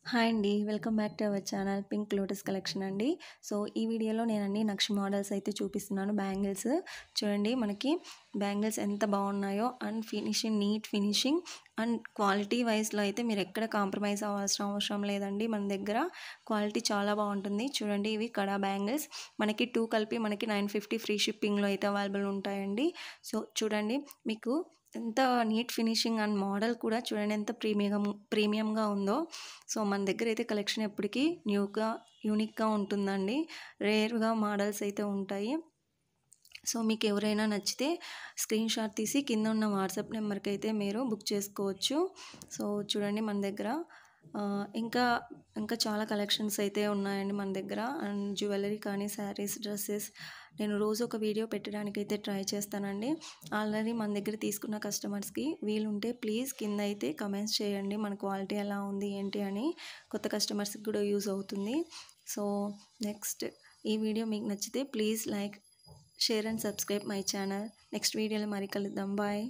Hi అండి. Welcome back to our channel pink lotus collection అండి. So, ఈ వీడియోలో నేను అన్ని నక్షి మోడల్స్ అయితే చూపిస్తున్నాను బ్యాంగిల్స్. చూడండి మనకి బ్యాంగిల్స్ ఎంత బాగున్నాయో and finishing neat finishing and quality వైస్‌లో అయితే మీరు ఎక్కడ కాంప్రమైజ్ అవ్వాల్సిన అవసరం లేదండి. మన దగ్గర క్వాలిటీ చాలా బాగుంటుంది. చూడండి ఇవి కడా బ్యాంగిల్స్. మనకి 2 కలిపి మనకి 950 ఫ్రీ షిప్పింగ్‌లో అయితే అవైలబుల్ ఉంటాయండి. సో, చూడండి మీకు ఎంత నీట్ ఫినిషింగ్ అండ్ మోడల్ కూడా చూడండి ఎంత ప్రీమియంగా ఉందో. సో, మన దగ్గర అయితే కలెక్షన్ ఎప్పటికీ యూనిక్‌గా ఉంటుందండి. రేర్‌గా మోడల్స్ అయితే ఉంటాయి. సో, మీకు ఎవరైనా నచ్చితే స్క్రీన్ షాట్ తీసి కింద ఉన్న వాట్సాప్ నెంబర్కి అయితే మీరు బుక్ చేసుకోవచ్చు. సో, చూడండి మన దగ్గర ఇంకా ఇంకా చాలా కలెక్షన్స్ అయితే ఉన్నాయండి మన దగ్గర. అండ్ జ్యువెలరీ కానీ శారీస్, డ్రెస్సెస్ నేను రోజు ఒక వీడియో పెట్టడానికి అయితే ట్రై చేస్తానండి. ఆల్రెడీ మన దగ్గర తీసుకున్న కస్టమర్స్కి వీలుంటే ప్లీజ్ కింద అయితే కమెంట్స్ చేయండి. మన క్వాలిటీ ఎలా ఉంది ఏంటి అని కొత్త కస్టమర్స్కి కూడా యూజ్ అవుతుంది. సో, నెక్స్ట్ ఈ వీడియో మీకు నచ్చితే please like, share and subscribe my channel. Next వీడియోలో మరి కలుద్దాం. బాయ్.